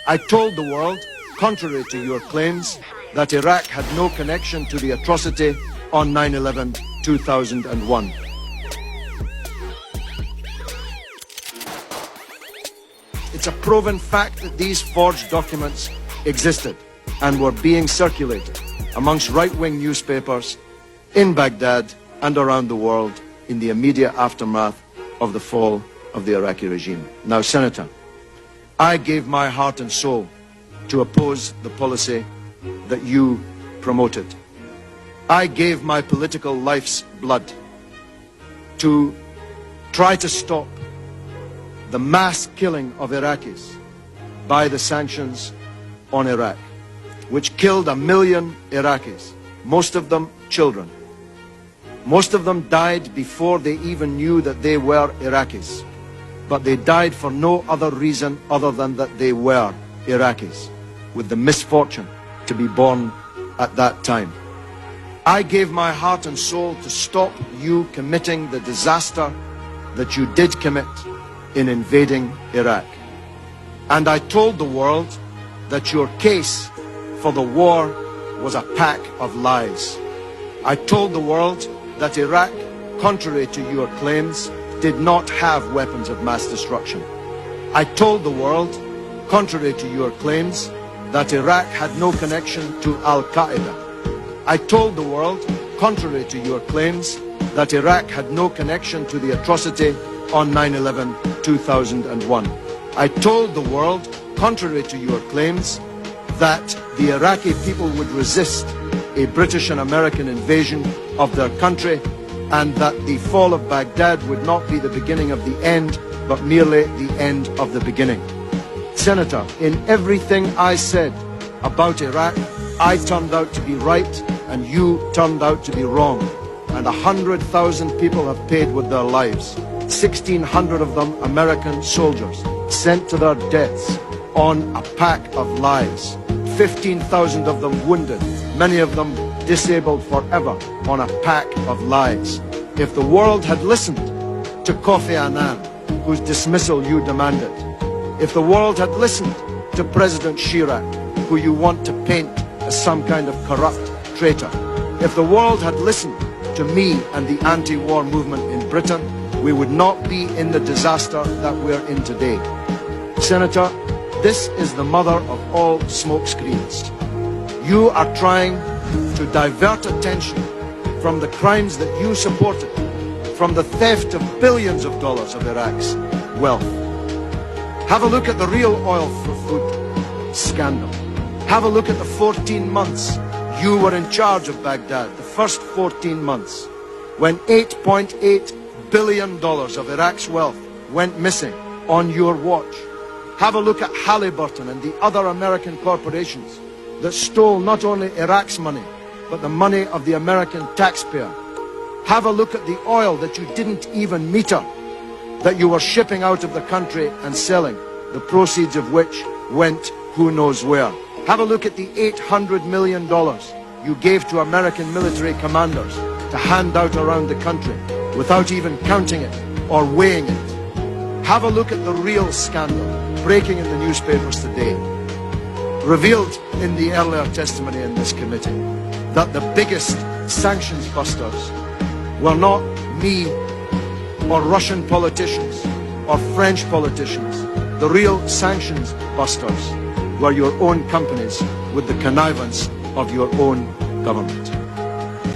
I told the world, contrary to your claims, that Iraq had no connection to the atrocity on 9/11/2001. It's a proven fact that these forged documents existed and were being circulated amongst right-wing newspapers in Baghdad and around the world in the immediate aftermath of the fall of the Iraqi regime. Now, Senator, I gave my heart and soul to oppose the policy that you promoted. I gave my political life's blood to try to stop the mass killing of Iraqis by the sanctions on Iraq, which killed 1 million Iraqis, most of them children. Most of them died before they even knew that they were Iraqis, but they died for no other reason other than that they were Iraqis, with the misfortune to be born at that time. I gave my heart and soul to stop you committing the disaster that you did commit in invading Iraq. And I told the world that your case for the war was a pack of lies. I told the world that Iraq, contrary to your claims, did not have weapons of mass destruction. I told the world, contrary to your claims, that Iraq had no connection to Al-Qaeda. I told the world, contrary to your claims, that Iraq had no connection to the atrocity on 9/11/2001. I told the world, contrary to your claims, that the Iraqi people would resist a British and American invasion of their country, and that the fall of Baghdad would not be the beginning of the end, but merely the end of the beginning. Senator, in everything I said about Iraq, I turned out to be right, and you turned out to be wrong. And 100,000 people have paid with their lives. 1,600 of them American soldiers, sent to their deaths on a pack of lies. 15,000 of them wounded, many of them disabled forever on a pack of lies. If the world had listened to Kofi Annan, whose dismissal you demanded, if the world had listened to President Chirac, who you want to paint as some kind of corrupt traitor, if the world had listened to me and the anti-war movement in Britain, we would not be in the disaster that we're in today. Senator, this is the mother of all smokescreens. You are trying to divert attention from the crimes that you supported, from the theft of billions of dollars of Iraq's wealth. Have a look at the real oil for food scandal. Have a look at the 14 months you were in charge of Baghdad, the first 14 months, when $8.8 billion of Iraq's wealth went missing on your watch. Have a look at Halliburton and the other American corporations that stole not only Iraq's money, but the money of the American taxpayer. Have a look at the oil that you didn't even meter, that you were shipping out of the country and selling, the proceeds of which went who knows where. Have a look at the $800 million you gave to American military commanders to hand out around the country without even counting it or weighing it. Have a look at the real scandal breaking in the newspapers today, revealed in the earlier testimony in this committee, that the biggest sanctions busters were not me or Russian politicians or French politicians. The real sanctions busters were your own companies with the connivance of your own government.